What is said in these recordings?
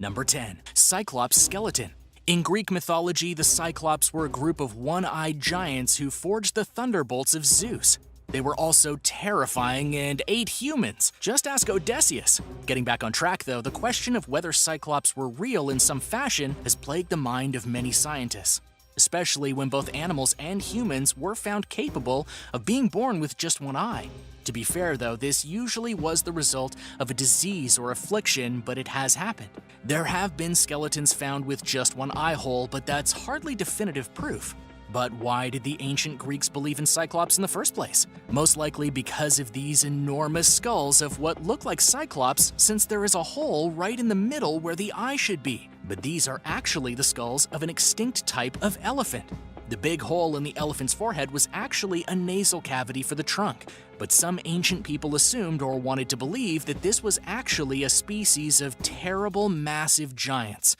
Number 10. Cyclops skeleton. In Greek mythology, the Cyclops were a group of one-eyed giants who forged the thunderbolts of Zeus. They were also terrifying and ate humans. Just ask Odysseus. Getting back on track though, the question of whether Cyclops were real in some fashion has plagued the mind of many scientists, especially when both animals and humans were found capable of being born with just one eye. To be fair though, this usually was the result of a disease or affliction, but it has happened. There have been skeletons found with just one eye hole, but that's hardly definitive proof. But why did the ancient Greeks believe in Cyclops in the first place? Most likely because of these enormous skulls of what look like Cyclops, since there is a hole right in the middle where the eye should be. But these are actually the skulls of an extinct type of elephant. The big hole in the elephant's forehead was actually a nasal cavity for the trunk, but some ancient people assumed or wanted to believe that this was actually a species of terrible, massive giants.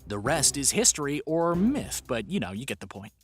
The rest is history or myth, but you get the point.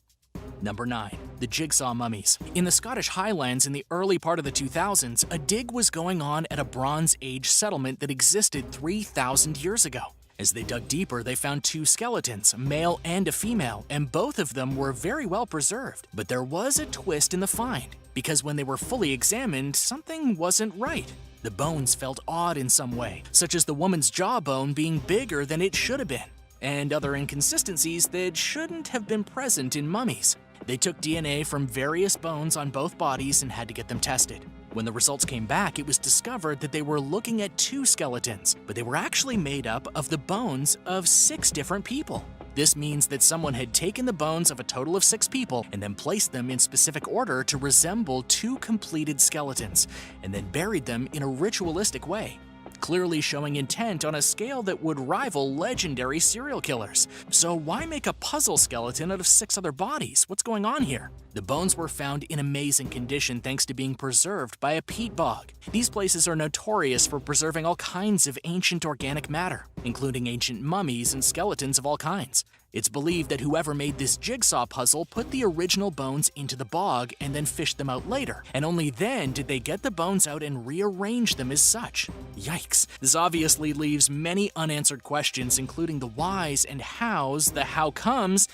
Number 9. The Jigsaw Mummies. In the Scottish Highlands in the early part of the 2000s, a dig was going on at a Bronze Age settlement that existed 3,000 years ago. As they dug deeper, they found 2 skeletons, a male and a female, and both of them were very well preserved. But there was a twist in the find, because when they were fully examined, something wasn't right. The bones felt odd in some way, such as the woman's jawbone being bigger than it should have been, and other inconsistencies that shouldn't have been present in mummies. They took DNA from various bones on both bodies and had to get them tested. When the results came back, it was discovered that they were looking at 2 skeletons, but they were actually made up of the bones of 6 different people. This means that someone had taken the bones of a total of 6 people and then placed them in specific order to resemble 2 completed skeletons, and then buried them in a ritualistic way, clearly showing intent on a scale that would rival legendary serial killers. So why make a puzzle skeleton out of 6 other bodies? What's going on here? The bones were found in amazing condition thanks to being preserved by a peat bog. These places are notorious for preserving all kinds of ancient organic matter, including ancient mummies and skeletons of all kinds. It's believed that whoever made this jigsaw puzzle put the original bones into the bog and then fished them out later, and only then did they get the bones out and rearrange them as such. Yikes. This obviously leaves many unanswered questions, including the whys and hows, the how comes,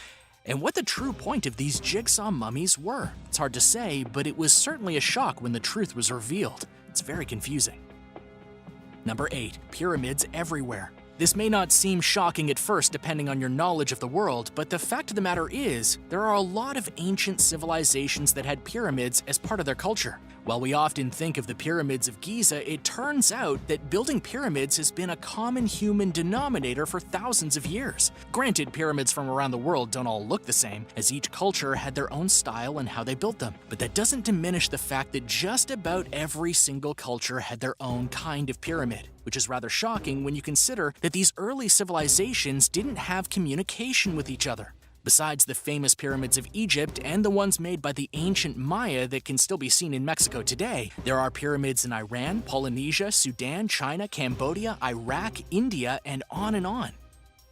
and what the true point of these jigsaw mummies were. It's hard to say, but it was certainly a shock when the truth was revealed. It's very confusing. Number 8. Pyramids everywhere. This may not seem shocking at first depending on your knowledge of the world, but the fact of the matter is, there are a lot of ancient civilizations that had pyramids as part of their culture. While we often think of the pyramids of Giza, it turns out that building pyramids has been a common human denominator for thousands of years. Granted, pyramids from around the world don't all look the same, as each culture had their own style and how they built them. But that doesn't diminish the fact that just about every single culture had their own kind of pyramid, which is rather shocking when you consider that these early civilizations didn't have communication with each other. Besides the famous pyramids of Egypt and the ones made by the ancient Maya that can still be seen in Mexico today, there are pyramids in Iran, Polynesia, Sudan, China, Cambodia, Iraq, India, and on and on.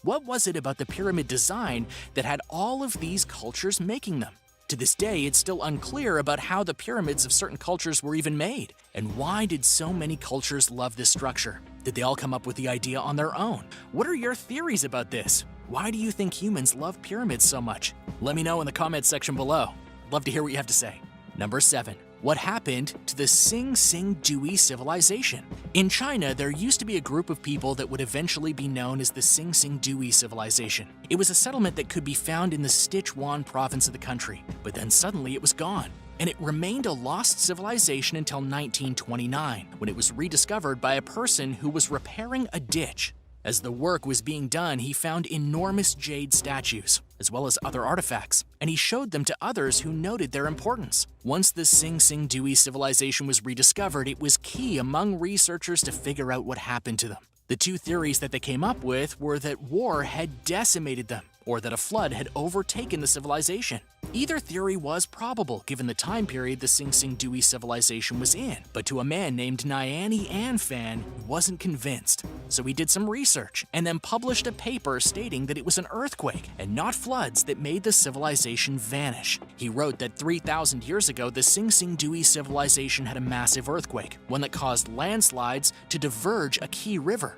What was it about the pyramid design that had all of these cultures making them? To this day, it's still unclear about how the pyramids of certain cultures were even made. And why did so many cultures love this structure? Did they all come up with the idea on their own? What are your theories about this? Why do you think humans love pyramids so much? Let me know in the comments section below. Love to hear what you have to say. Number 7. What happened to the Xing-Xing-Dui civilization? In China, there used to be a group of people that would eventually be known as the Xing-Xing-Dui civilization. It was a settlement that could be found in the Sichuan province of the country, but then suddenly it was gone. And it remained a lost civilization until 1929, when it was rediscovered by a person who was repairing a ditch. As the work was being done, he found enormous jade statues, as well as other artifacts, and he showed them to others who noted their importance. Once the Xing-Xing-Dui civilization was rediscovered, it was key among researchers to figure out what happened to them. The 2 theories that they came up with were that war had decimated them, or that a flood had overtaken the civilization. Either theory was probable given the time period the Xing-Xing-Dui civilization was in, but to a man named Nyani Anfan, he wasn't convinced. So he did some research and then published a paper stating that it was an earthquake and not floods that made the civilization vanish. He wrote that 3,000 years ago, the Xing-Xing-Dui civilization had a massive earthquake, one that caused landslides to diverge a key river.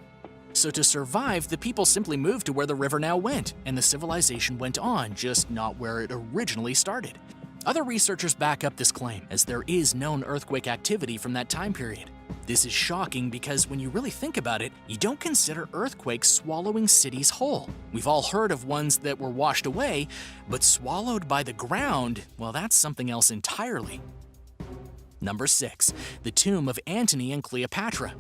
So to survive, the people simply moved to where the river now went, and the civilization went on, just not where it originally started. Other researchers back up this claim, as there is known earthquake activity from that time period. This is shocking because when you really think about it, you don't consider earthquakes swallowing cities whole. We've all heard of ones that were washed away, but swallowed by the ground, well, that's something else entirely. Number 6. The tomb of Antony and Cleopatra.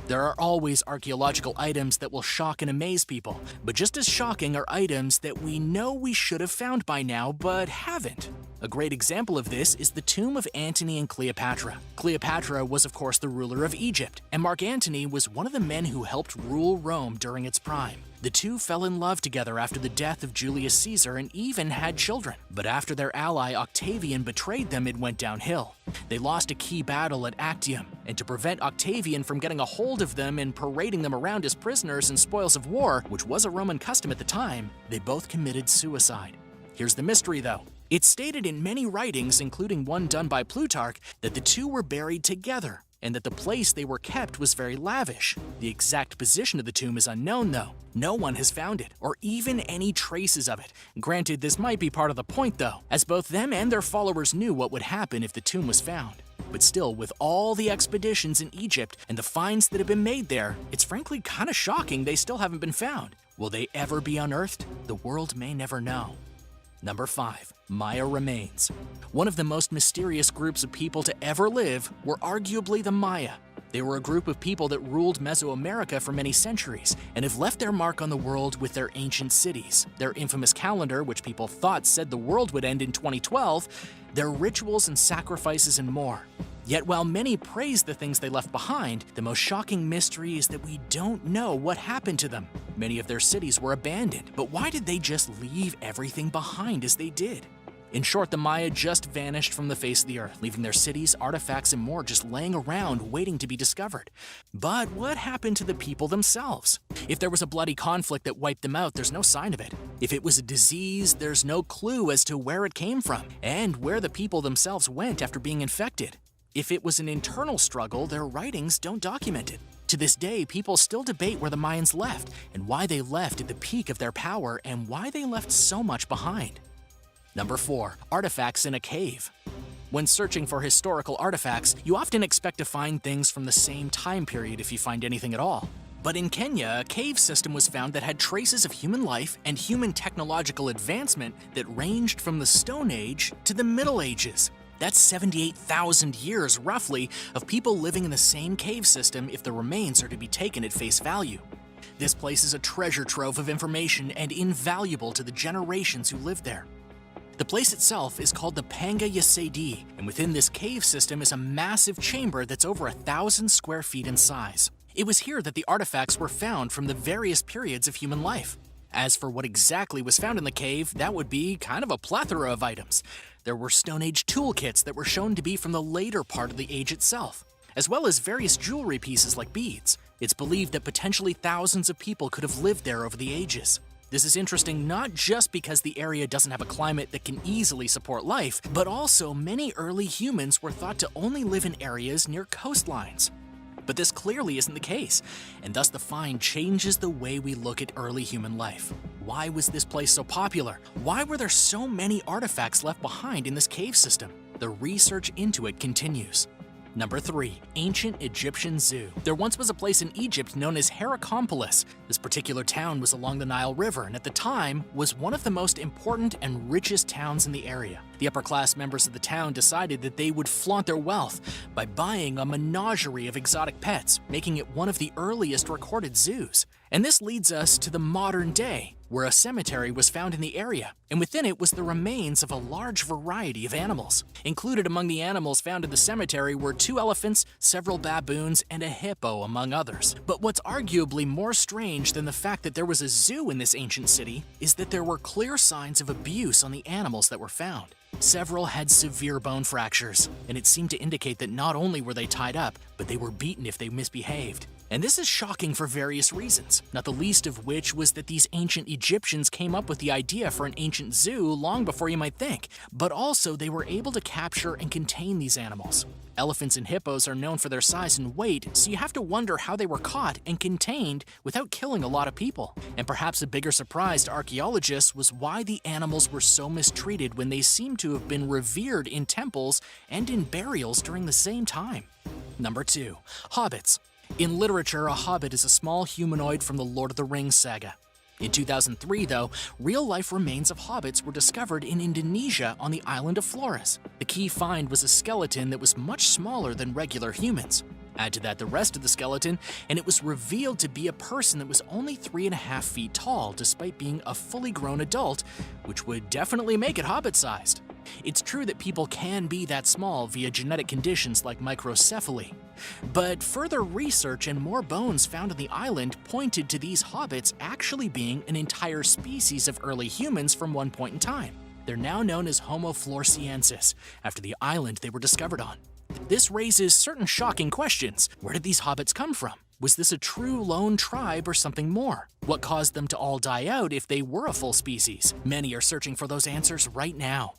There are always archaeological items that will shock and amaze people, but just as shocking are items that we know we should have found by now but haven't. A great example of this is the tomb of Antony and Cleopatra. Cleopatra was of course the ruler of Egypt, and Mark Antony was one of the men who helped rule Rome during its prime. The two fell in love together after the death of Julius Caesar and even had children. But after their ally Octavian betrayed them, it went downhill. They lost a key battle at Actium, and to prevent Octavian from getting a hold of them and parading them around as prisoners and spoils of war, which was a Roman custom at the time, they both committed suicide. Here's the mystery though. It's stated in many writings, including one done by Plutarch, that the two were buried together, and that the place they were kept was very lavish. The exact position of the tomb is unknown though. No one has found it, or even any traces of it. Granted, this might be part of the point though, as both them and their followers knew what would happen if the tomb was found. But still, with all the expeditions in Egypt and the finds that have been made there, it's frankly kinda shocking they still haven't been found. Will they ever be unearthed? The world may never know. Number 5. Maya remains. One of the most mysterious groups of people to ever live were arguably the Maya. They were a group of people that ruled Mesoamerica for many centuries and have left their mark on the world with their ancient cities, their infamous calendar, which people thought said the world would end in 2012, their rituals and sacrifices and more. Yet while many praise the things they left behind, the most shocking mystery is that we don't know what happened to them. Many of their cities were abandoned, but why did they just leave everything behind as they did? In short, the Maya just vanished from the face of the earth, leaving their cities, artifacts, and more just laying around waiting to be discovered. But what happened to the people themselves? If there was a bloody conflict that wiped them out, there's no sign of it. If it was a disease, there's no clue as to where it came from and where the people themselves went after being infected. If it was an internal struggle, their writings don't document it. To this day, people still debate where the Mayans left and why they left at the peak of their power and why they left so much behind. Number 4. Artifacts in a cave. When searching for historical artifacts, you often expect to find things from the same time period if you find anything at all. But in Kenya, a cave system was found that had traces of human life and human technological advancement that ranged from the Stone Age to the Middle Ages. That's 78,000 years, roughly, of people living in the same cave system if the remains are to be taken at face value. This place is a treasure trove of information and invaluable to the generations who lived there. The place itself is called the Panga Yasedi, and within this cave system is a massive chamber that's over 1,000 square feet in size. It was here that the artifacts were found from the various periods of human life. As for what exactly was found in the cave, that would be kind of a plethora of items. There were Stone Age toolkits that were shown to be from the later part of the age itself, as well as various jewelry pieces like beads. It's believed that potentially thousands of people could have lived there over the ages. This is interesting not just because the area doesn't have a climate that can easily support life, but also many early humans were thought to only live in areas near coastlines. But this clearly isn't the case, and thus the find changes the way we look at early human life. Why was this place so popular? Why were there so many artifacts left behind in this cave system? The research into it continues. Number 3. Ancient Egyptian Zoo. There once was a place in Egypt known as Heracompolis. This particular town was along the Nile River and at the time was one of the most important and richest towns in the area. The upper-class members of the town decided that they would flaunt their wealth by buying a menagerie of exotic pets, making it one of the earliest recorded zoos. And this leads us to the modern day, where a cemetery was found in the area, and within it was the remains of a large variety of animals. Included among the animals found in the cemetery were 2 elephants, several baboons, and a hippo, among others. But what's arguably more strange than the fact that there was a zoo in this ancient city is that there were clear signs of abuse on the animals that were found. Several had severe bone fractures, and it seemed to indicate that not only were they tied up, but they were beaten if they misbehaved. And this is shocking for various reasons, not the least of which was that these ancient Egyptians came up with the idea for an ancient zoo long before you might think, but also they were able to capture and contain these animals. Elephants and hippos are known for their size and weight, so you have to wonder how they were caught and contained without killing a lot of people. And perhaps a bigger surprise to archaeologists was why the animals were so mistreated when they seem to have been revered in temples and in burials during the same time. Number 2. Hobbits. In literature, a hobbit is a small humanoid from the Lord of the Rings saga. In 2003, though, real-life remains of hobbits were discovered in Indonesia on the island of Flores. The key find was a skeleton that was much smaller than regular humans. Add to that the rest of the skeleton, and it was revealed to be a person that was only 3.5 feet tall, despite being a fully grown adult, which would definitely make it hobbit-sized. It's true that people can be that small via genetic conditions like microcephaly. But further research and more bones found on the island pointed to these hobbits actually being an entire species of early humans from one point in time. They're now known as Homo floresiensis, after the island they were discovered on. This raises certain shocking questions. Where did these hobbits come from? Was this a true lone tribe or something more? What caused them to all die out if they were a full species? Many are searching for those answers right now.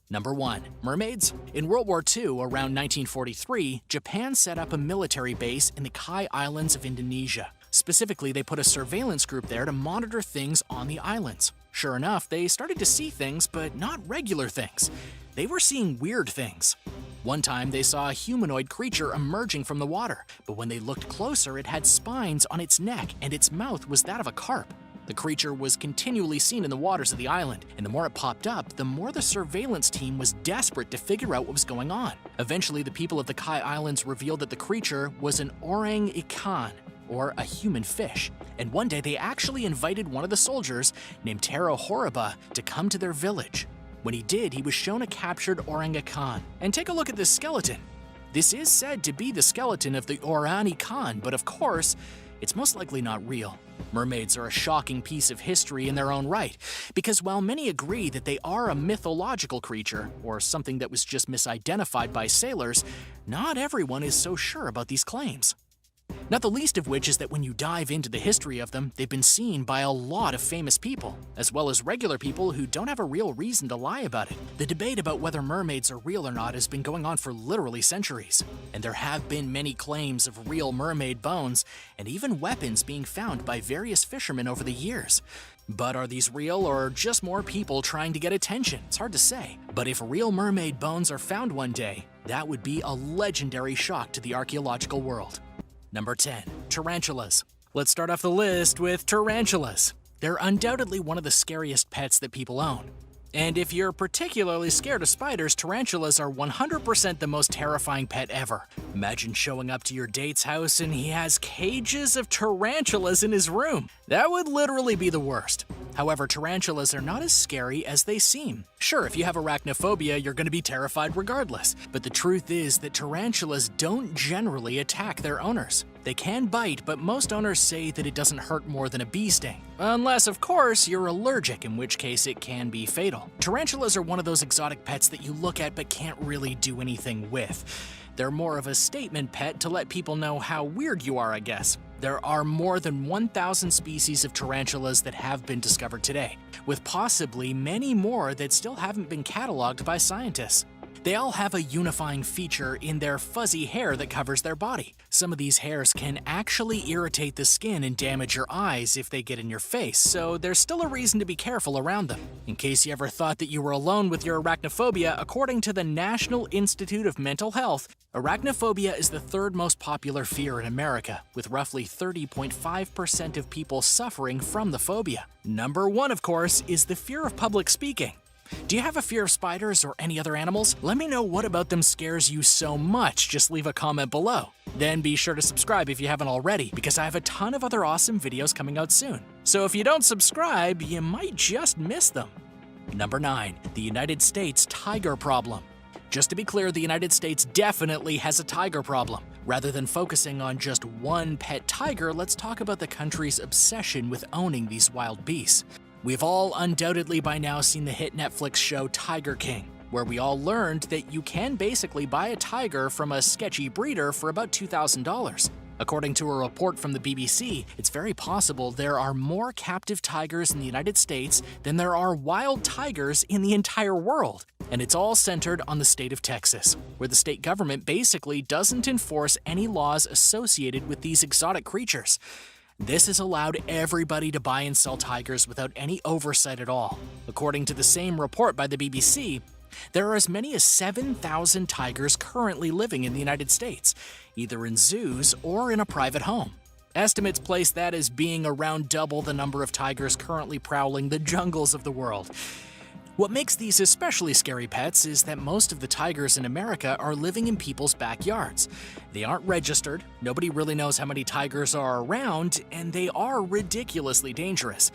Number 1. Mermaids. In World War II, around 1943, Japan set up a military base in the Kai Islands of Indonesia. Specifically, they put a surveillance group there to monitor things on the islands. Sure enough, they started to see things, but not regular things. They were seeing weird things. One time, they saw a humanoid creature emerging from the water, but when they looked closer, it had spines on its neck and its mouth was that of a carp. The creature was continually seen in the waters of the island, and the more it popped up, the more the surveillance team was desperate to figure out what was going on. Eventually, the people of the Kai Islands revealed that the creature was an orang-ikan, or a human fish. And one day, they actually invited one of the soldiers, named Taro Horiba, to come to their village. When he did, he was shown a captured orang-ikan. And take a look at this skeleton. This is said to be the skeleton of the orang-ikan, but of course, it's most likely not real. Mermaids are a shocking piece of history in their own right, because while many agree that they are a mythological creature, or something that was just misidentified by sailors, not everyone is so sure about these claims. Not the least of which is that when you dive into the history of them, they've been seen by a lot of famous people, as well as regular people who don't have a real reason to lie about it. The debate about whether mermaids are real or not has been going on for literally centuries, and there have been many claims of real mermaid bones and even weapons being found by various fishermen over the years. But are these real or just more people trying to get attention? It's hard to say. But if real mermaid bones are found one day, that would be a legendary shock to the archaeological world. Number 10. Tarantulas. Let's start off the list with tarantulas. They're undoubtedly one of the scariest pets that people own. And if you're particularly scared of spiders, tarantulas are 100% the most terrifying pet ever. Imagine showing up to your date's house and he has cages of tarantulas in his room. That would literally be the worst. However, tarantulas are not as scary as they seem. Sure, if you have arachnophobia, you're going to be terrified regardless. But the truth is that tarantulas don't generally attack their owners. They can bite, but most owners say that it doesn't hurt more than a bee sting. Unless, of course, you're allergic, in which case it can be fatal. Tarantulas are one of those exotic pets that you look at but can't really do anything with. They're more of a statement pet to let people know how weird you are, I guess. There are more than 1,000 species of tarantulas that have been discovered today, with possibly many more that still haven't been cataloged by scientists. They all have a unifying feature in their fuzzy hair that covers their body. Some of these hairs can actually irritate the skin and damage your eyes if they get in your face, so there's still a reason to be careful around them. In case you ever thought that you were alone with your arachnophobia, according to the National Institute of Mental Health, arachnophobia is the third most popular fear in America, with roughly 30.5% of people suffering from the phobia. Number 1, of course, is the fear of public speaking. Do you have a fear of spiders or any other animals? Let me know what about them scares you so much. Just leave a comment below. Then be sure to subscribe if you haven't already, because I have a ton of other awesome videos coming out soon. So if you don't subscribe, you might just miss them. Number 9. The United States tiger problem. Just to be clear, the United States definitely has a tiger problem. Rather than focusing on just one pet tiger, let's talk about the country's obsession with owning these wild beasts. We've all undoubtedly by now seen the hit Netflix show Tiger King, where we all learned that you can basically buy a tiger from a sketchy breeder for about $2,000. According to a report from the BBC, it's very possible there are more captive tigers in the United States than there are wild tigers in the entire world. And it's all centered on the state of Texas, where the state government basically doesn't enforce any laws associated with these exotic creatures. This has allowed everybody to buy and sell tigers without any oversight at all. According to the same report by the BBC, there are as many as 7,000 tigers currently living in the United States, either in zoos or in a private home. Estimates place that as being around double the number of tigers currently prowling the jungles of the world. What makes these especially scary pets is that most of the tigers in America are living in people's backyards. They aren't registered, nobody really knows how many tigers are around, and they are ridiculously dangerous.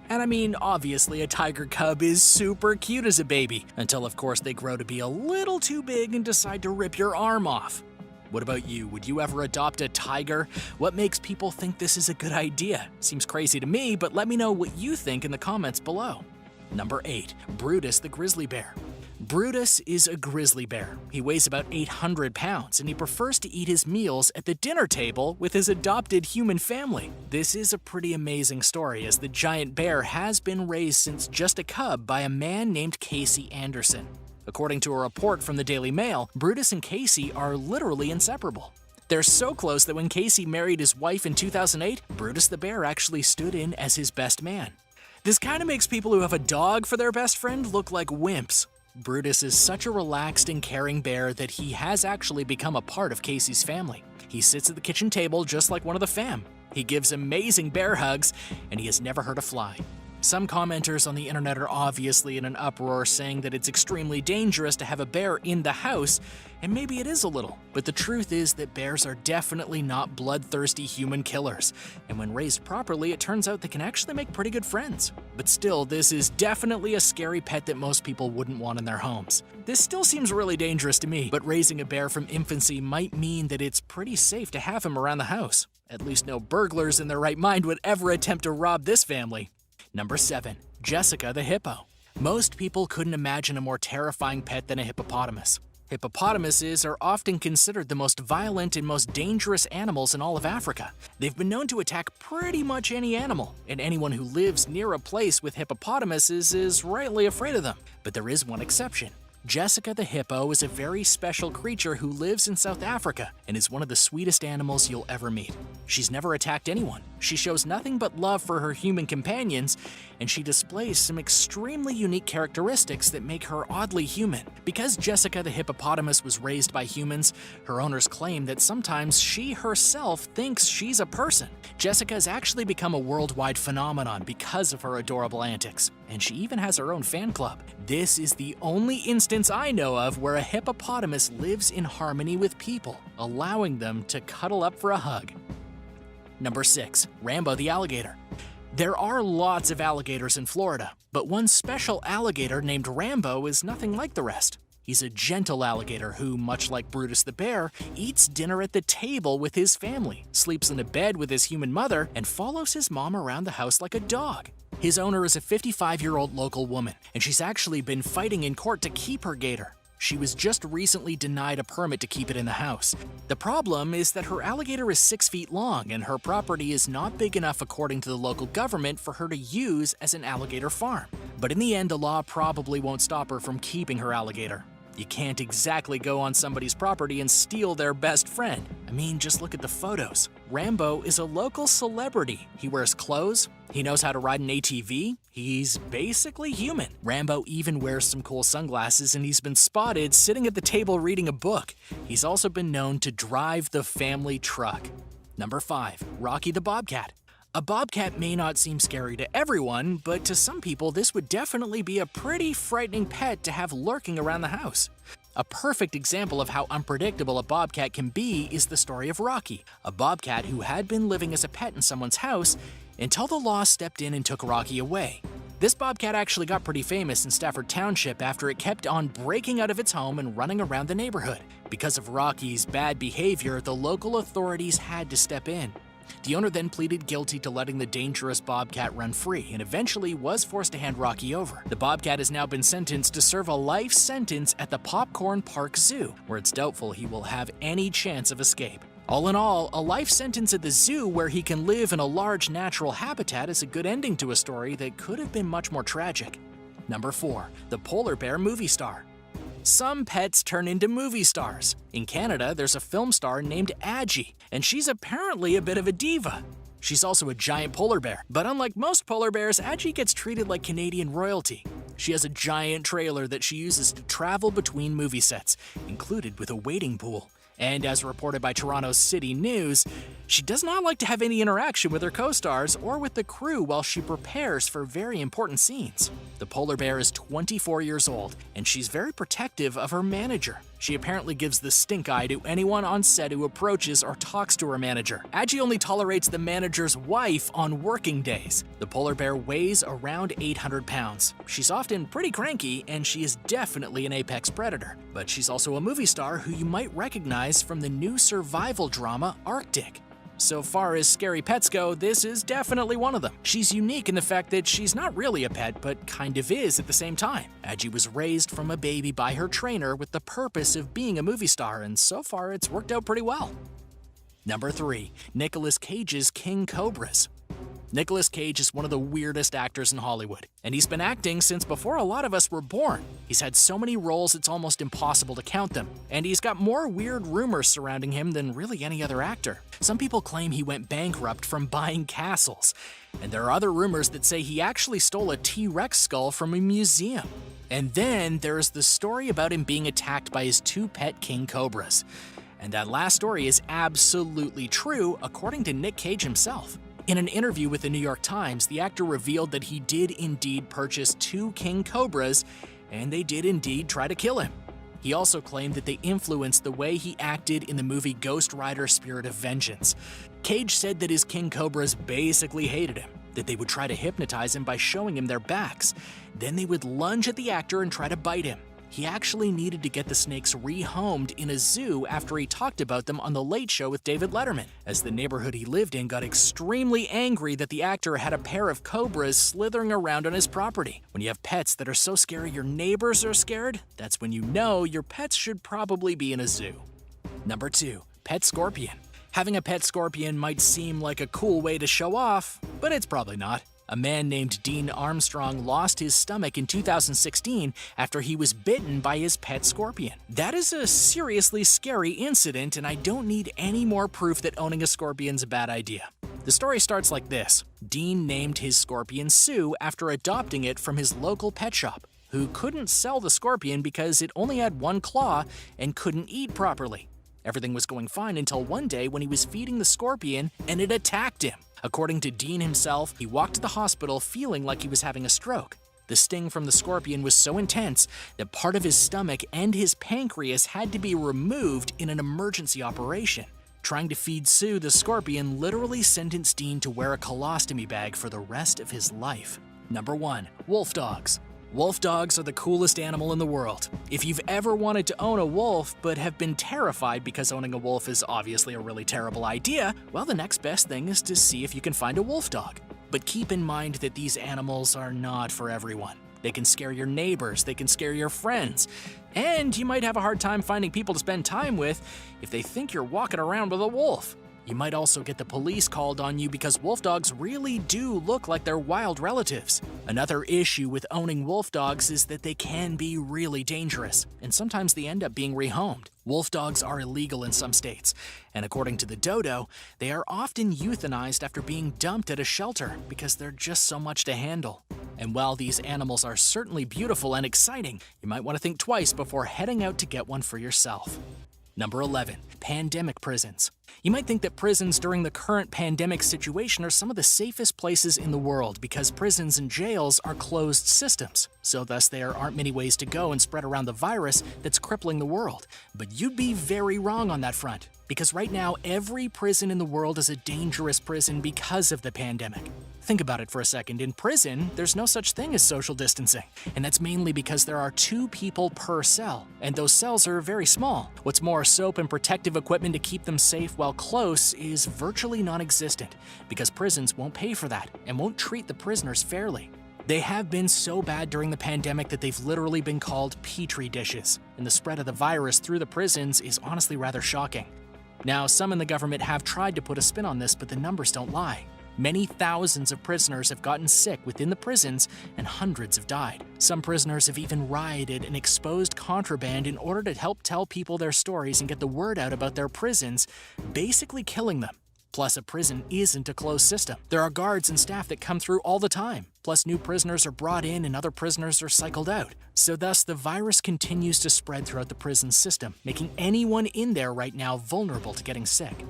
And I mean, obviously a tiger cub is super cute as a baby, until of course they grow to be a little too big and decide to rip your arm off. What about you? Would you ever adopt a tiger? What makes people think this is a good idea? Seems crazy to me, but let me know what you think in the comments below. Number 8. Brutus the grizzly bear. Brutus is a grizzly bear. He weighs about 800 pounds, and he prefers to eat his meals at the dinner table with his adopted human family. This is a pretty amazing story, as the giant bear has been raised since just a cub by a man named Casey Anderson. According to a report from the Daily Mail, Brutus and Casey are literally inseparable. They're so close that when Casey married his wife in 2008, Brutus the bear actually stood in as his best man. This kind of makes people who have a dog for their best friend look like wimps. Brutus is such a relaxed and caring bear that he has actually become a part of Casey's family. He sits at the kitchen table just like one of the fam. He gives amazing bear hugs, and he has never hurt a fly. Some commenters on the internet are obviously in an uproar, saying that it's extremely dangerous to have a bear in the house, and maybe it is a little, but the truth is that bears are definitely not bloodthirsty human killers, and when raised properly, it turns out they can actually make pretty good friends. But still, this is definitely a scary pet that most people wouldn't want in their homes. This still seems really dangerous to me, but raising a bear from infancy might mean that it's pretty safe to have him around the house. At least no burglars in their right mind would ever attempt to rob this family. Number 7. Jessica the hippo. Most people couldn't imagine a more terrifying pet than a hippopotamus. Hippopotamuses are often considered the most violent and most dangerous animals in all of Africa. They've been known to attack pretty much any animal, and anyone who lives near a place with hippopotamuses is rightly afraid of them. But there is one exception. Jessica the hippo is a very special creature who lives in South Africa and is one of the sweetest animals you'll ever meet. She's never attacked anyone. She shows nothing but love for her human companions, and she displays some extremely unique characteristics that make her oddly human. Because Jessica the hippopotamus was raised by humans, her owners claim that sometimes she herself thinks she's a person. Jessica has actually become a worldwide phenomenon because of her adorable antics, and she even has her own fan club. This is the only instance I know of where a hippopotamus lives in harmony with people, allowing them to cuddle up for a hug. Number 6. Rambo the alligator. There are lots of alligators in Florida, but one special alligator named Rambo is nothing like the rest. He's a gentle alligator who, much like Brutus the bear, eats dinner at the table with his family, sleeps in a bed with his human mother, and follows his mom around the house like a dog. His owner is a 55-year-old local woman, and she's actually been fighting in court to keep her gator. She was just recently denied a permit to keep it in the house. The problem is that her alligator is 6 feet long, and her property is not big enough according to the local government for her to use as an alligator farm. But in the end, the law probably won't stop her from keeping her alligator. You can't exactly go on somebody's property and steal their best friend. I mean, just look at the photos. Rambo is a local celebrity. He wears clothes, he knows how to ride an ATV, he's basically human. Rambo even wears some cool sunglasses, and he's been spotted sitting at the table reading a book. He's also been known to drive the family truck. Number 5. Rocky the bobcat. A bobcat may not seem scary to everyone, but to some people this would definitely be a pretty frightening pet to have lurking around the house. A perfect example of how unpredictable a bobcat can be is the story of Rocky, a bobcat who had been living as a pet in someone's house until the law stepped in and took Rocky away. This bobcat actually got pretty famous in Stafford Township after it kept on breaking out of its home and running around the neighborhood. Because of Rocky's bad behavior, the local authorities had to step in. The owner then pleaded guilty to letting the dangerous bobcat run free and eventually was forced to hand Rocky over. The bobcat has now been sentenced to serve a life sentence at the Popcorn Park Zoo, where it's doubtful he will have any chance of escape. All in all, a life sentence at the zoo where he can live in a large natural habitat is a good ending to a story that could have been much more tragic. Number 4. The polar bear movie star. Some pets turn into movie stars. In Canada, there's a film star named Aggie, and she's apparently a bit of a diva. She's also a giant polar bear, but unlike most polar bears, Aggie gets treated like Canadian royalty. She has a giant trailer that she uses to travel between movie sets, included with a wading pool. And as reported by Toronto's City News, she does not like to have any interaction with her co-stars or with the crew while she prepares for very important scenes. The polar bear is 24 years old, and she's very protective of her manager. She apparently gives the stink eye to anyone on set who approaches or talks to her manager. Aggie only tolerates the manager's wife on working days. The polar bear weighs around 800 pounds. She's often pretty cranky, and she is definitely an apex predator. But she's also a movie star who you might recognize from the new survival drama Arctic. So far as scary pets go, this is definitely one of them. She's unique in the fact that she's not really a pet, but kind of is at the same time. Aggie was raised from a baby by her trainer with the purpose of being a movie star, and so far it's worked out pretty well. Number 3. Nicolas Cage's King Cobras. Nicolas Cage is one of the weirdest actors in Hollywood, and he's been acting since before a lot of us were born. He's had so many roles it's almost impossible to count them, and he's got more weird rumors surrounding him than really any other actor. Some people claim he went bankrupt from buying castles, and there are other rumors that say he actually stole a T-Rex skull from a museum. And then there's the story about him being attacked by his 2 pet king cobras. And that last story is absolutely true, according to Nick Cage himself. In an interview with the New York Times, the actor revealed that he did indeed purchase 2 king cobras, and they did indeed try to kill him. He also claimed that they influenced the way he acted in the movie Ghost Rider: Spirit of Vengeance. Cage said that his king cobras basically hated him, that they would try to hypnotize him by showing him their backs. Then they would lunge at the actor and try to bite him. He actually needed to get the snakes rehomed in a zoo after he talked about them on The Late Show with David Letterman, as the neighborhood he lived in got extremely angry that the actor had a pair of cobras slithering around on his property. When you have pets that are so scary your neighbors are scared, that's when you know your pets should probably be in a zoo. Number 2. Pet scorpion. Having a pet scorpion might seem like a cool way to show off, but it's probably not. A man named Dean Armstrong lost his stomach in 2016 after he was bitten by his pet scorpion. That is a seriously scary incident, and I don't need any more proof that owning a scorpion's a bad idea. The story starts like this. Dean named his scorpion Sue after adopting it from his local pet shop, who couldn't sell the scorpion because it only had 1 claw and couldn't eat properly. Everything was going fine until one day when he was feeding the scorpion and it attacked him. According to Dean himself, he walked to the hospital feeling like he was having a stroke. The sting from the scorpion was so intense that part of his stomach and his pancreas had to be removed in an emergency operation. Trying to feed Sue the scorpion literally sentenced Dean to wear a colostomy bag for the rest of his life. Number 1. Wolf dogs. Wolf dogs are the coolest animal in the world. If you've ever wanted to own a wolf but have been terrified because owning a wolf is obviously a really terrible idea, well, the next best thing is to see if you can find a wolf dog. But keep in mind that these animals are not for everyone. They can scare your neighbors, they can scare your friends, and you might have a hard time finding people to spend time with if they think you're walking around with a wolf. You might also get the police called on you because wolf dogs really do look like their wild relatives. Another issue with owning wolf dogs is that they can be really dangerous, and sometimes they end up being rehomed. Wolf dogs are illegal in some states, and according to the Dodo, they are often euthanized after being dumped at a shelter because they're just so much to handle. And while these animals are certainly beautiful and exciting, you might want to think twice before heading out to get one for yourself. Number 11. Pandemic prisons. You might think that prisons during the current pandemic situation are some of the safest places in the world because prisons and jails are closed systems, so thus there aren't many ways to go and spread around the virus that's crippling the world. But you'd be very wrong on that front, because right now every prison in the world is a dangerous prison because of the pandemic. Think about it for a second. In prison, there's no such thing as social distancing, and that's mainly because there are 2 people per cell, and those cells are very small. What's more, soap and protective equipment to keep them safe while close is virtually non-existent, because prisons won't pay for that and won't treat the prisoners fairly. They have been so bad during the pandemic that they've literally been called petri dishes, and the spread of the virus through the prisons is honestly rather shocking. Now, some in the government have tried to put a spin on this, but the numbers don't lie. Many thousands of prisoners have gotten sick within the prisons, and hundreds have died. Some prisoners have even rioted and exposed contraband in order to help tell people their stories and get the word out about their prisons, basically killing them. Plus, a prison isn't a closed system. There are guards and staff that come through all the time. Plus, new prisoners are brought in and other prisoners are cycled out. So thus, the virus continues to spread throughout the prison system, making anyone in there right now vulnerable to getting sick.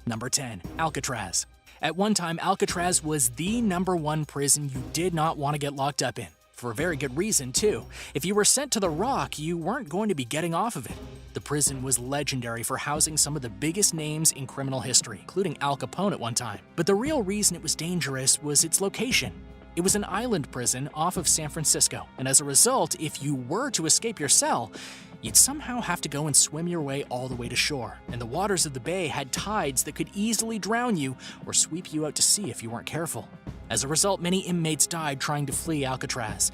Number 10. Alcatraz. At one time, Alcatraz was the #1 prison you did not want to get locked up in. For a very good reason, too. If you were sent to the Rock, you weren't going to be getting off of it. The prison was legendary for housing some of the biggest names in criminal history, including Al Capone at one time. But the real reason it was dangerous was its location. It was an island prison off of San Francisco, and as a result, if you were to escape your cell, you'd somehow have to go and swim your way all the way to shore, and the waters of the bay had tides that could easily drown you or sweep you out to sea if you weren't careful. As a result, many inmates died trying to flee Alcatraz,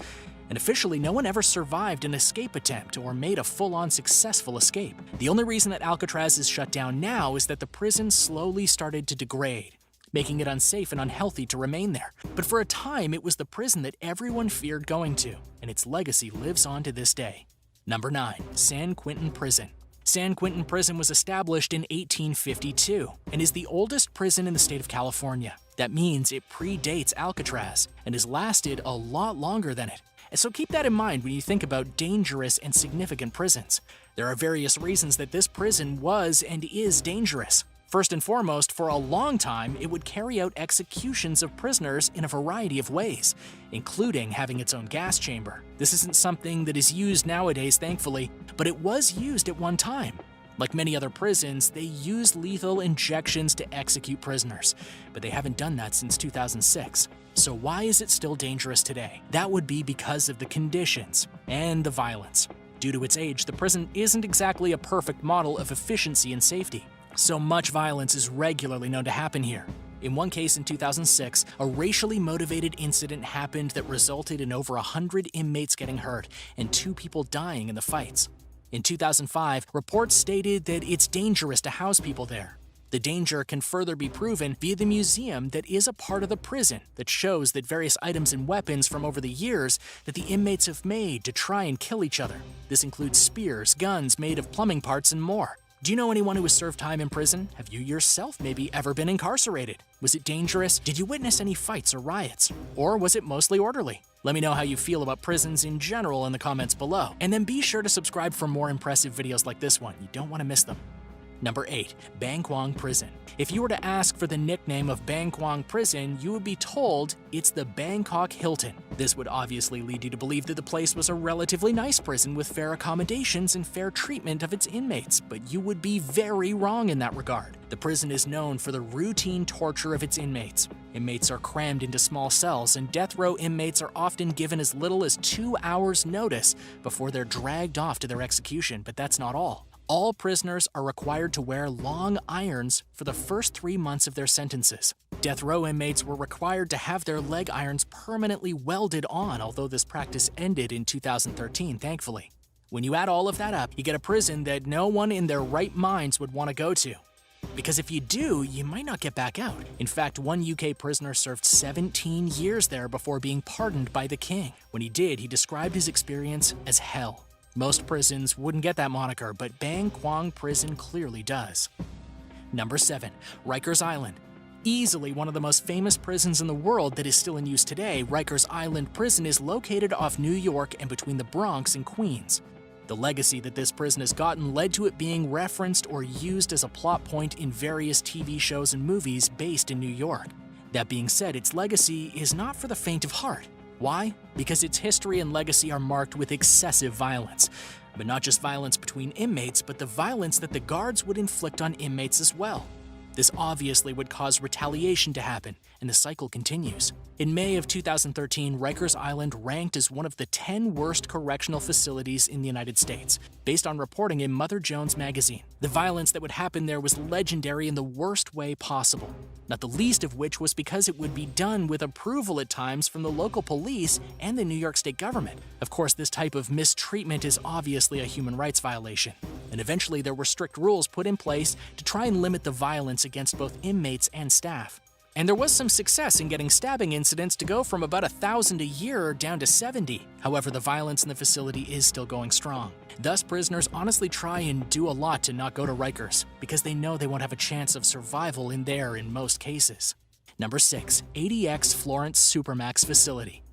and officially no one ever survived an escape attempt or made a full-on successful escape. The only reason that Alcatraz is shut down now is that the prison slowly started to degrade, making it unsafe and unhealthy to remain there. But for a time, it was the prison that everyone feared going to, and its legacy lives on to this day. Number 9. San Quentin Prison. San Quentin Prison was established in 1852 and is the oldest prison in the state of California. That means it predates Alcatraz and has lasted a lot longer than it. And so keep that in mind when you think about dangerous and significant prisons. There are various reasons that this prison was and is dangerous. First and foremost, for a long time, it would carry out executions of prisoners in a variety of ways, including having its own gas chamber. This isn't something that is used nowadays, thankfully, but it was used at one time. Like many other prisons, they use lethal injections to execute prisoners, but they haven't done that since 2006. So why is it still dangerous today? That would be because of the conditions and the violence. Due to its age, the prison isn't exactly a perfect model of efficiency and safety. So much violence is regularly known to happen here. In one case in 2006, a racially motivated incident happened that resulted in over 100 inmates getting hurt and 2 people dying in the fights. In 2005, reports stated that it's dangerous to house people there. The danger can further be proven via the museum that is a part of the prison that shows that various items and weapons from over the years that the inmates have made to try and kill each other. This includes spears, guns made of plumbing parts, and more. Do you know anyone who has served time in prison? Have you yourself maybe ever been incarcerated? Was it dangerous? Did you witness any fights or riots? Or was it mostly orderly? Let me know how you feel about prisons in general in the comments below. And then be sure to subscribe for more impressive videos like this one. You don't want to miss them. Number 8. Bangkwang Prison. If you were to ask for the nickname of Bangkwang Prison, you would be told it's the Bangkok Hilton. This would obviously lead you to believe that the place was a relatively nice prison with fair accommodations and fair treatment of its inmates, but you would be very wrong in that regard. The prison is known for the routine torture of its inmates. Inmates are crammed into small cells, and death row inmates are often given as little as 2 hours' notice before they're dragged off to their execution, but that's not all. All prisoners are required to wear long irons for the first 3 months of their sentences. Death row inmates were required to have their leg irons permanently welded on, although this practice ended in 2013, thankfully. When you add all of that up, you get a prison that no one in their right minds would want to go to. Because if you do, you might not get back out. In fact, one UK prisoner served 17 years there before being pardoned by the king. When he did, he described his experience as hell. Most prisons wouldn't get that moniker, but Bangkwang Prison clearly does. Number 7. Rikers Island. Easily one of the most famous prisons in the world that is still in use today, Rikers Island Prison is located off New York and between the Bronx and Queens. The legacy that this prison has gotten led to it being referenced or used as a plot point in various TV shows and movies based in New York. That being said, its legacy is not for the faint of heart. Why? Because its history and legacy are marked with excessive violence. But not just violence between inmates, but the violence that the guards would inflict on inmates as well. This obviously would cause retaliation to happen, and the cycle continues. In May of 2013, Rikers Island ranked as one of the 10 worst correctional facilities in the United States, based on reporting in Mother Jones magazine. The violence that would happen there was legendary in the worst way possible, not the least of which was because it would be done with approval at times from the local police and the New York State government. Of course, this type of mistreatment is obviously a human rights violation, and eventually there were strict rules put in place to try and limit the violence against both inmates and staff. And there was some success in getting stabbing incidents to go from about 1,000 a year down to 70. However, the violence in the facility is still going strong. Thus, prisoners honestly try and do a lot to not go to Rikers, because they know they won't have a chance of survival in there in most cases. Number 6. ADX Florence Supermax Facility.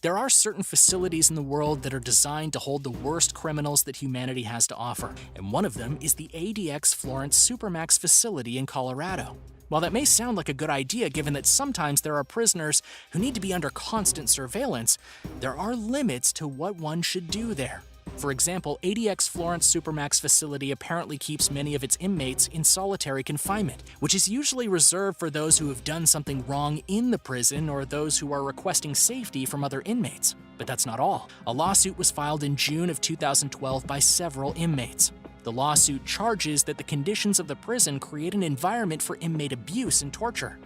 There are certain facilities in the world that are designed to hold the worst criminals that humanity has to offer, and one of them is the ADX Florence Supermax Facility in Colorado. While that may sound like a good idea given that sometimes there are prisoners who need to be under constant surveillance, there are limits to what one should do there. For example, ADX Florence Supermax Facility apparently keeps many of its inmates in solitary confinement, which is usually reserved for those who have done something wrong in the prison or those who are requesting safety from other inmates. But that's not all. A lawsuit was filed in June of 2012 by several inmates. The lawsuit charges that the conditions of the prison create an environment for inmate abuse and torture.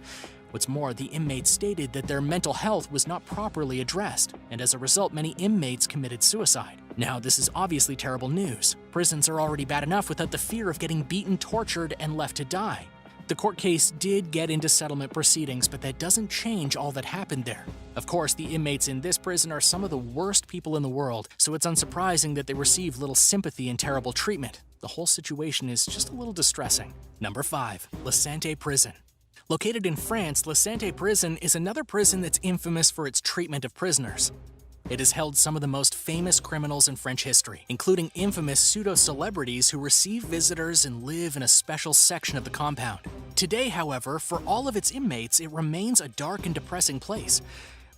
What's more, the inmates stated that their mental health was not properly addressed, and as a result, many inmates committed suicide. Now, this is obviously terrible news. Prisons are already bad enough without the fear of getting beaten, tortured, and left to die. The court case did get into settlement proceedings, but that doesn't change all that happened there. Of course, the inmates in this prison are some of the worst people in the world, so it's unsurprising that they receive little sympathy and terrible treatment. The whole situation is just a little distressing. Number 5. La Santé Prison. Located in France, La Santé Prison is another prison that's infamous for its treatment of prisoners. It has held some of the most famous criminals in French history, including infamous pseudo-celebrities who receive visitors and live in a special section of the compound. Today, however, for all of its inmates, it remains a dark and depressing place.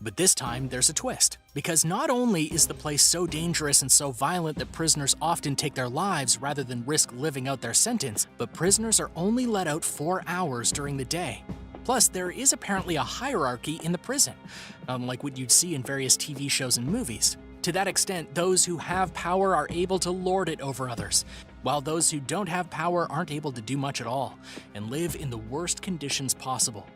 But this time, there's a twist. Because not only is the place so dangerous and so violent that prisoners often take their lives rather than risk living out their sentence, but prisoners are only let out 4 hours during the day. Plus, there is apparently a hierarchy in the prison, unlike what you'd see in various TV shows and movies. To that extent, those who have power are able to lord it over others, while those who don't have power aren't able to do much at all, and live in the worst conditions possible.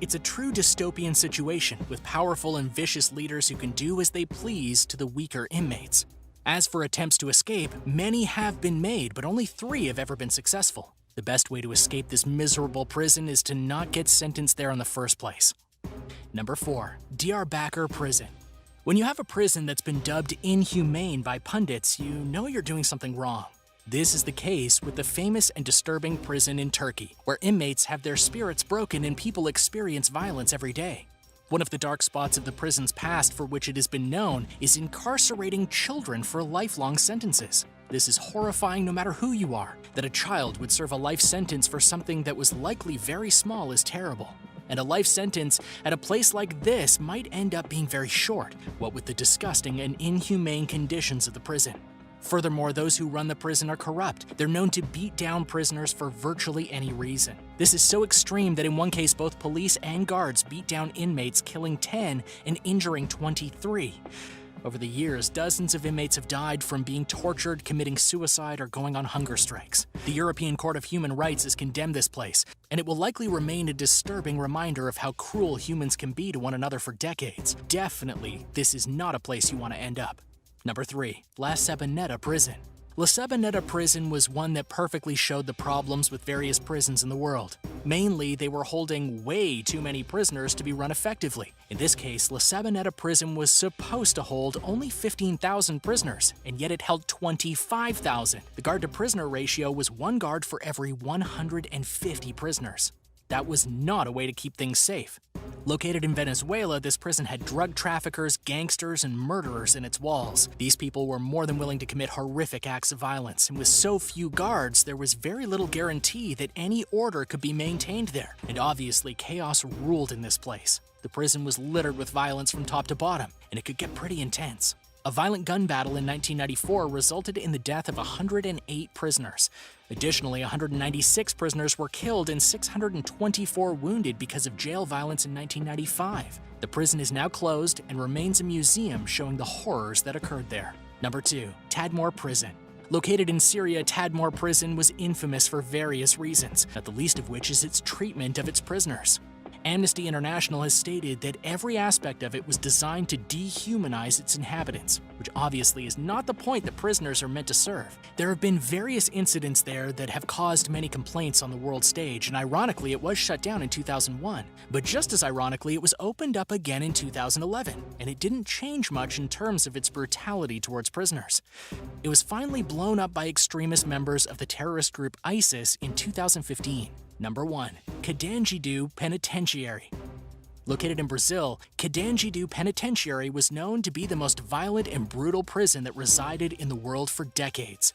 It's a true dystopian situation, with powerful and vicious leaders who can do as they please to the weaker inmates. As for attempts to escape, many have been made, but only 3 have ever been successful. The best way to escape this miserable prison is to not get sentenced there in the first place. Number 4. Diyarbakir Prison. When you have a prison that's been dubbed inhumane by pundits, you know you're doing something wrong. This is the case with the famous and disturbing prison in Turkey, where inmates have their spirits broken and people experience violence every day. One of the dark spots of the prison's past for which it has been known is incarcerating children for lifelong sentences. This is horrifying no matter who you are. That a child would serve a life sentence for something that was likely very small is terrible. And a life sentence at a place like this might end up being very short, what with the disgusting and inhumane conditions of the prison. Furthermore, those who run the prison are corrupt. They're known to beat down prisoners for virtually any reason. This is so extreme that in one case, both police and guards beat down inmates, killing 10 and injuring 23. Over the years, dozens of inmates have died from being tortured, committing suicide, or going on hunger strikes. The European Court of Human Rights has condemned this place, and it will likely remain a disturbing reminder of how cruel humans can be to one another for decades. Definitely, this is not a place you want to end up. Number 3. La Sabaneta Prison. La Sabaneta Prison was one that perfectly showed the problems with various prisons in the world. Mainly, they were holding way too many prisoners to be run effectively. In this case, La Sabaneta Prison was supposed to hold only 15,000 prisoners, and yet it held 25,000. The guard-to-prisoner ratio was 1 guard for every 150 prisoners. That was not a way to keep things safe. Located in Venezuela, this prison had drug traffickers, gangsters, and murderers in its walls. These people were more than willing to commit horrific acts of violence, and with so few guards, there was very little guarantee that any order could be maintained there. And obviously, chaos ruled in this place. The prison was littered with violence from top to bottom, and it could get pretty intense. A violent gun battle in 1994 resulted in the death of 108 prisoners. Additionally, 196 prisoners were killed and 624 wounded because of jail violence in 1995. The prison is now closed and remains a museum showing the horrors that occurred there. Number 2. Tadmor Prison. Located in Syria, Tadmor Prison was infamous for various reasons, not the least of which is its treatment of its prisoners. Amnesty International has stated that every aspect of it was designed to dehumanize its inhabitants, which obviously is not the point that prisoners are meant to serve. There have been various incidents there that have caused many complaints on the world stage, and ironically it was shut down in 2001. But just as ironically, it was opened up again in 2011, and it didn't change much in terms of its brutality towards prisoners. It was finally blown up by extremist members of the terrorist group ISIS in 2015. Number 1. Carandiru Penitentiary. Located in Brazil, Carandiru Penitentiary was known to be the most violent and brutal prison that resided in the world for decades.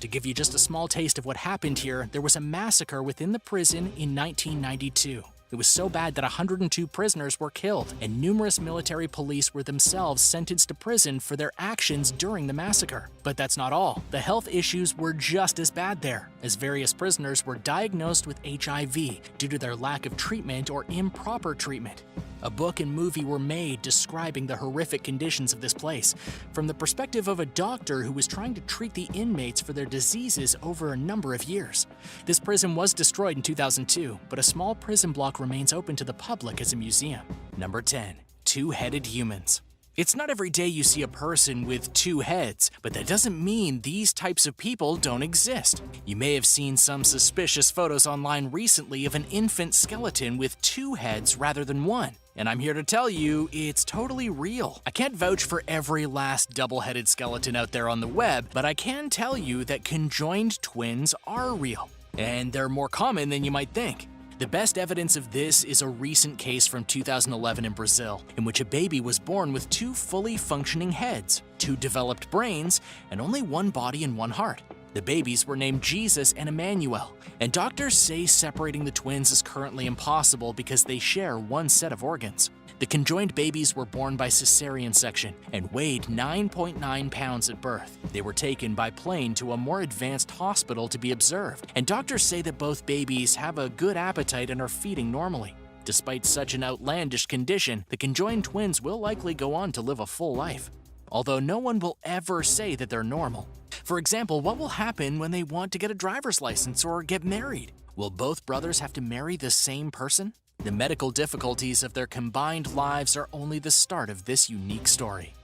To give you just a small taste of what happened here, there was a massacre within the prison in 1992. It was so bad that 102 prisoners were killed, and numerous military police were themselves sentenced to prison for their actions during the massacre. But that's not all. The health issues were just as bad there, as various prisoners were diagnosed with HIV due to their lack of treatment or improper treatment. A book and movie were made describing the horrific conditions of this place, from the perspective of a doctor who was trying to treat the inmates for their diseases over a number of years. This prison was destroyed in 2002, but a small prison block remains open to the public as a museum. Number 10. Two-headed humans. It's not every day you see a person with two heads, but that doesn't mean these types of people don't exist. You may have seen some suspicious photos online recently of an infant skeleton with two heads rather than one. And I'm here to tell you, it's totally real. I can't vouch for every last double-headed skeleton out there on the web, but I can tell you that conjoined twins are real. And they're more common than you might think. The best evidence of this is a recent case from 2011 in Brazil, in which a baby was born with two fully functioning heads, two developed brains, and only one body and one heart. The babies were named Jesus and Emmanuel, and doctors say separating the twins is currently impossible because they share one set of organs. The conjoined babies were born by cesarean section and weighed 9.9 pounds at birth. They were taken by plane to a more advanced hospital to be observed, and doctors say that both babies have a good appetite and are feeding normally. Despite such an outlandish condition, the conjoined twins will likely go on to live a full life, although no one will ever say that they're normal. For example, what will happen when they want to get a driver's license or get married? Will both brothers have to marry the same person? The medical difficulties of their combined lives are only the start of this unique story.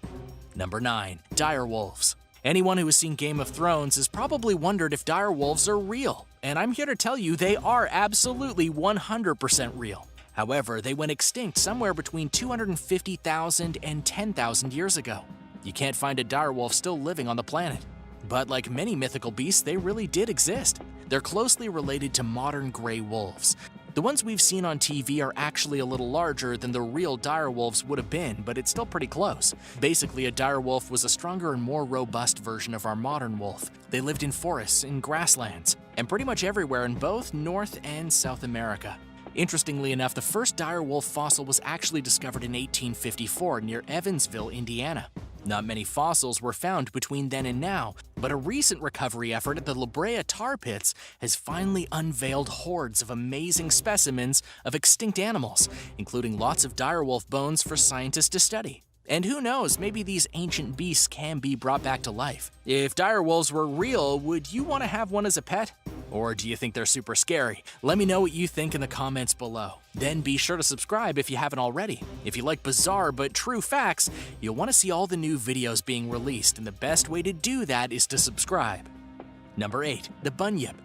Number 9. Direwolves. Anyone who has seen Game of Thrones has probably wondered if direwolves are real, and I'm here to tell you they are absolutely 100% real. However, they went extinct somewhere between 250,000 and 10,000 years ago. You can't find a direwolf still living on the planet. But like many mythical beasts, they really did exist. They're closely related to modern gray wolves. The ones we've seen on TV are actually a little larger than the real direwolves would have been, but it's still pretty close. Basically, a direwolf was a stronger and more robust version of our modern wolf. They lived in forests, in grasslands, and pretty much everywhere in both North and South America. Interestingly enough, the first direwolf fossil was actually discovered in 1854 near Evansville, Indiana. Not many fossils were found between then and now, but a recent recovery effort at the La Brea tar pits has finally unveiled hordes of amazing specimens of extinct animals, including lots of direwolf bones for scientists to study. And who knows, maybe these ancient beasts can be brought back to life. If direwolves were real, would you want to have one as a pet? Or do you think they're super scary? Let me know what you think in the comments below. Then be sure to subscribe if you haven't already. If you like bizarre but true facts, you'll want to see all the new videos being released, and the best way to do that is to subscribe. Number 8. The Bunyip.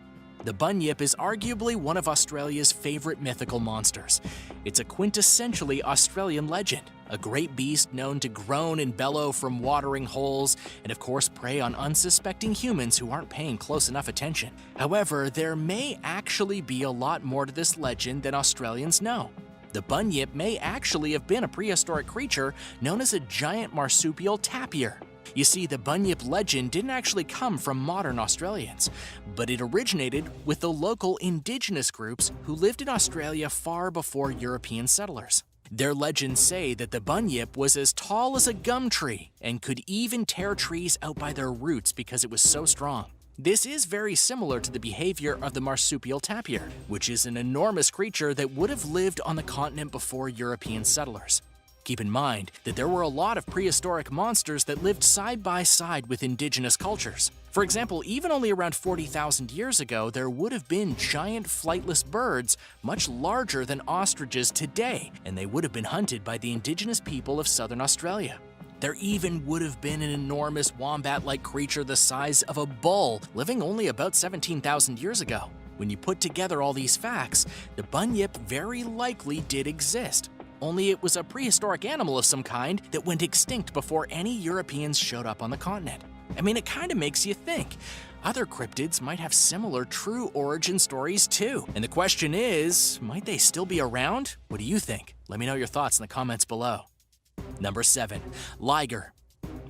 The Bunyip is arguably one of Australia's favorite mythical monsters. It's a quintessentially Australian legend, a great beast known to groan and bellow from watering holes, and of course prey on unsuspecting humans who aren't paying close enough attention. However, there may actually be a lot more to this legend than Australians know. The Bunyip may actually have been a prehistoric creature known as a giant marsupial tapir. You see, the Bunyip legend didn't actually come from modern Australians, but it originated with the local indigenous groups who lived in Australia far before European settlers. Their legends say that the Bunyip was as tall as a gum tree and could even tear trees out by their roots because it was so strong. This is very similar to the behavior of the marsupial tapir, which is an enormous creature that would have lived on the continent before European settlers. Keep in mind that there were a lot of prehistoric monsters that lived side by side with indigenous cultures. For example, even only around 40,000 years ago, there would have been giant flightless birds much larger than ostriches today, and they would have been hunted by the indigenous people of southern Australia. There even would have been an enormous wombat-like creature the size of a bull, living only about 17,000 years ago. When you put together all these facts, the bunyip very likely did exist. Only it was a prehistoric animal of some kind that went extinct before any Europeans showed up on the continent. I mean, it kind of makes you think. Other cryptids might have similar true origin stories too. And the question is, might they still be around? What do you think? Let me know your thoughts in the comments below. Number 7. Liger.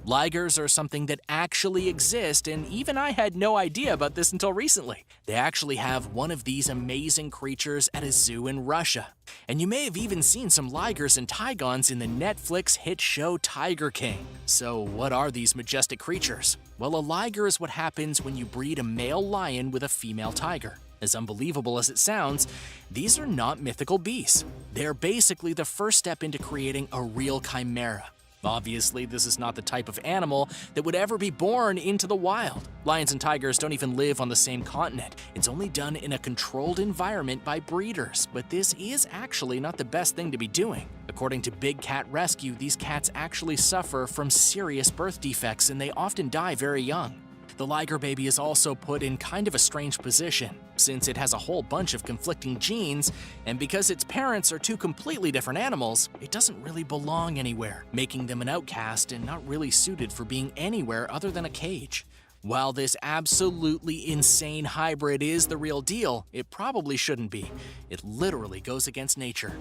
Ligers are something that actually exist, and even I had no idea about this until recently. They actually have one of these amazing creatures at a zoo in Russia. And you may have even seen some ligers and tigons in the Netflix hit show Tiger King. So what are these majestic creatures? Well, a liger is what happens when you breed a male lion with a female tiger. As unbelievable as it sounds, these are not mythical beasts. They're basically the first step into creating a real chimera. Obviously, this is not the type of animal that would ever be born into the wild. Lions and tigers don't even live on the same continent. It's only done in a controlled environment by breeders, but this is actually not the best thing to be doing. According to Big Cat Rescue, these cats actually suffer from serious birth defects and they often die very young. The liger baby is also put in kind of a strange position, since it has a whole bunch of conflicting genes, and because its parents are two completely different animals, it doesn't really belong anywhere, making them an outcast and not really suited for being anywhere other than a cage. While this absolutely insane hybrid is the real deal, it probably shouldn't be. It literally goes against nature.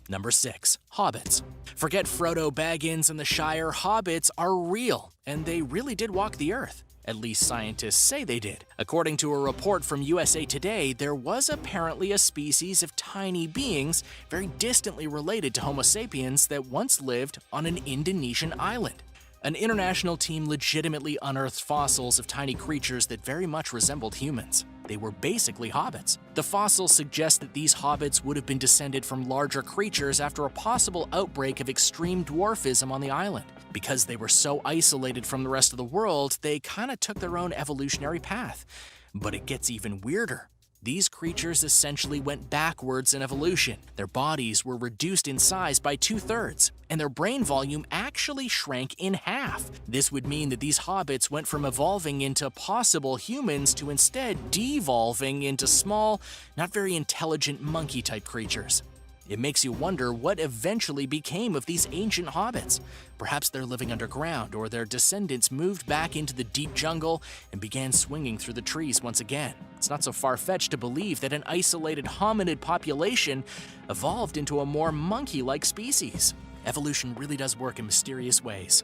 Number 6. Hobbits. Forget Frodo Baggins and the Shire, hobbits are real, and they really did walk the earth. At least scientists say they did. According to a report from USA Today, there was apparently a species of tiny beings very distantly related to Homo sapiens that once lived on an Indonesian island. An international team legitimately unearthed fossils of tiny creatures that very much resembled humans. They were basically hobbits. The fossils suggest that these hobbits would have been descended from larger creatures after a possible outbreak of extreme dwarfism on the island. Because they were so isolated from the rest of the world, they kinda took their own evolutionary path. But it gets even weirder. These creatures essentially went backwards in evolution. Their bodies were reduced in size by 2/3, and their brain volume actually shrank in half. This would mean that these hobbits went from evolving into possible humans to instead devolving into small, not very intelligent monkey-type creatures. It makes you wonder what eventually became of these ancient hobbits. Perhaps they're living underground, or their descendants moved back into the deep jungle and began swinging through the trees once again. It's not so far-fetched to believe that an isolated hominid population evolved into a more monkey-like species. Evolution really does work in mysterious ways.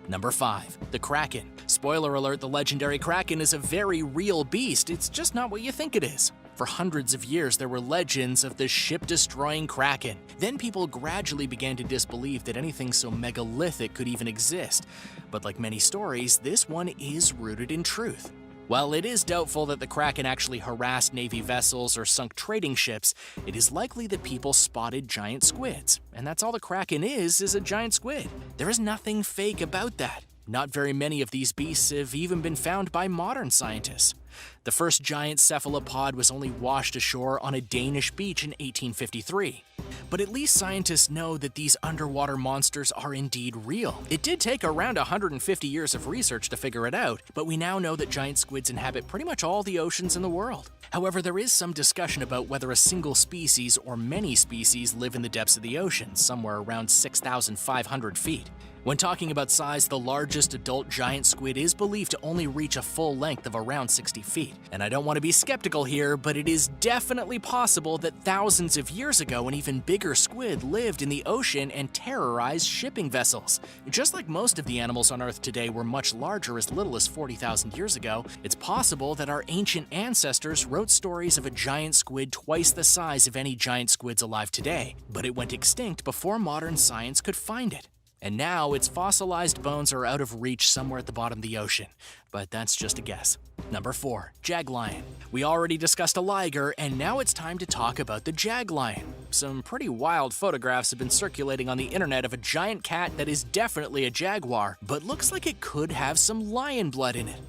Number 5. The Kraken. Spoiler alert, the legendary Kraken is a very real beast. It's just not what you think it is. For hundreds of years, there were legends of the ship-destroying Kraken. Then people gradually began to disbelieve that anything so megalithic could even exist. But like many stories, this one is rooted in truth. While it is doubtful that the Kraken actually harassed Navy vessels or sunk trading ships, it is likely that people spotted giant squids. And that's all the Kraken is a giant squid. There is nothing fake about that. Not very many of these beasts have even been found by modern scientists. The first giant cephalopod was only washed ashore on a Danish beach in 1853. But at least scientists know that these underwater monsters are indeed real. It did take around 150 years of research to figure it out, but we now know that giant squids inhabit pretty much all the oceans in the world. However, there is some discussion about whether a single species or many species live in the depths of the ocean, somewhere around 6,500 feet. When talking about size, the largest adult giant squid is believed to only reach a full length of around 60 feet. And I don't want to be skeptical here, but it is definitely possible that thousands of years ago an even bigger squid lived in the ocean and terrorized shipping vessels. Just like most of the animals on Earth today were much larger as little as 40,000 years ago, it's possible that our ancient ancestors wrote stories of a giant squid twice the size of any giant squids alive today, but it went extinct before modern science could find it. And now its fossilized bones are out of reach somewhere at the bottom of the ocean. But that's just a guess. Number 4. Jaglion. We already discussed a liger, and now it's time to talk about the jaglion. Some pretty wild photographs have been circulating on the internet of a giant cat that is definitely a jaguar, but looks like it could have some lion blood in it.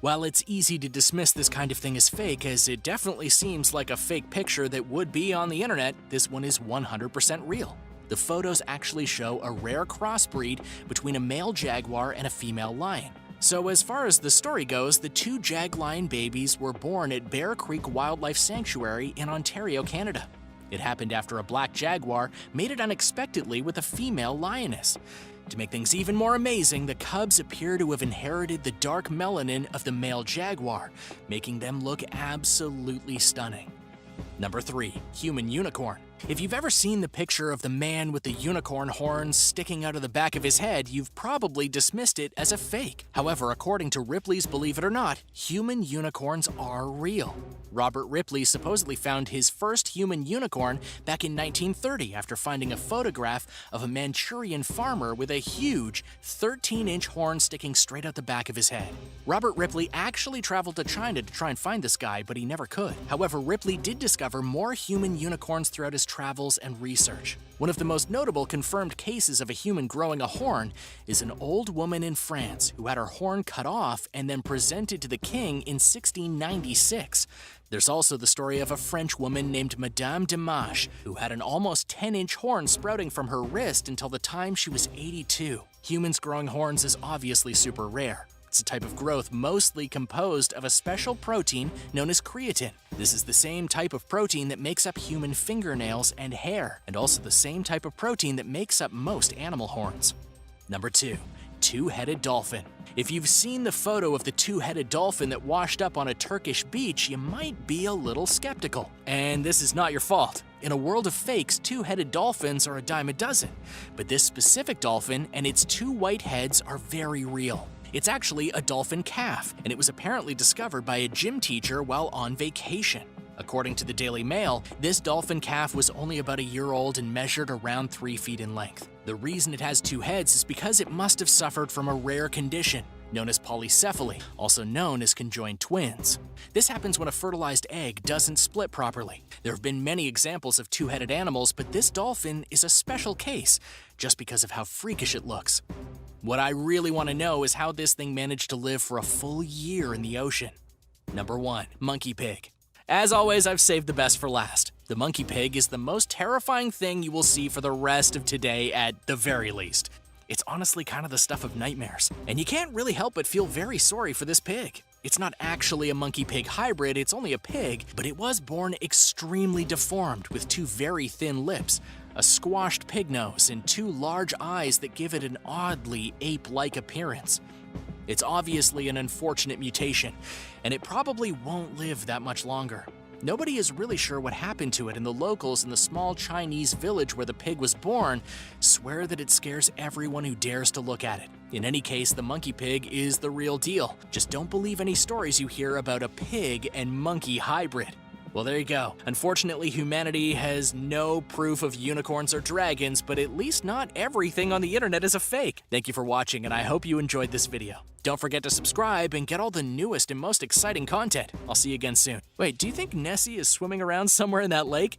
While it's easy to dismiss this kind of thing as fake, as it definitely seems like a fake picture that would be on the internet, this one is 100% real. The photos actually show a rare crossbreed between a male jaguar and a female lion. So as far as the story goes, the two jag lion babies were born at Bear Creek Wildlife Sanctuary in Ontario, Canada. It happened after a black jaguar mated unexpectedly with a female lioness. To make things even more amazing, the cubs appear to have inherited the dark melanin of the male jaguar, making them look absolutely stunning. Number 3. Human unicorn. If you've ever seen the picture of the man with the unicorn horns sticking out of the back of his head, you've probably dismissed it as a fake. However, according to Ripley's Believe It or Not, human unicorns are real. Robert Ripley supposedly found his first human unicorn back in 1930 after finding a photograph of a Manchurian farmer with a huge 13-inch horn sticking straight out the back of his head. Robert Ripley actually traveled to China to try and find this guy, but he never could. However, Ripley did discover more human unicorns throughout his travels and research. One of the most notable confirmed cases of a human growing a horn is an old woman in France who had her horn cut off and then presented to the king in 1696. There's also the story of a French woman named Madame Dimache who had an almost 10-inch horn sprouting from her wrist until the time she was 82. Humans growing horns is obviously super rare. It's a type of growth mostly composed of a special protein known as creatine. This is the same type of protein that makes up human fingernails and hair, and also the same type of protein that makes up most animal horns. Number 2. Two-headed dolphin. If you've seen the photo of the two-headed dolphin that washed up on a Turkish beach, you might be a little skeptical. And this is not your fault. In a world of fakes, two-headed dolphins are a dime a dozen. But this specific dolphin and its two white heads are very real. It's actually a dolphin calf, and it was apparently discovered by a gym teacher while on vacation. According to the Daily Mail, this dolphin calf was only about a year old and measured around 3 feet in length. The reason it has two heads is because it must have suffered from a rare condition known as polycephaly, also known as conjoined twins. This happens when a fertilized egg doesn't split properly. There have been many examples of two-headed animals, but this dolphin is a special case just because of how freakish it looks. What I really want to know is how this thing managed to live for a full year in the ocean. Number 1. Monkey pig. As always, I've saved the best for last. The monkey pig is the most terrifying thing you will see for the rest of today at the very least. It's honestly kind of the stuff of nightmares, and you can't really help but feel very sorry for this pig. It's not actually a monkey-pig hybrid, it's only a pig, but it was born extremely deformed with two very thin lips, a squashed pig nose, and two large eyes that give it an oddly ape-like appearance. It's obviously an unfortunate mutation, and it probably won't live that much longer. Nobody is really sure what happened to it, and the locals in the small Chinese village where the pig was born swear that it scares everyone who dares to look at it. In any case, the monkey pig is the real deal. Just don't believe any stories you hear about a pig and monkey hybrid. Well, there you go. Unfortunately, humanity has no proof of unicorns or dragons, but at least not everything on the internet is a fake. Thank you for watching, and I hope you enjoyed this video. Don't forget to subscribe and get all the newest and most exciting content. I'll see you again soon. Wait, do you think Nessie is swimming around somewhere in that lake?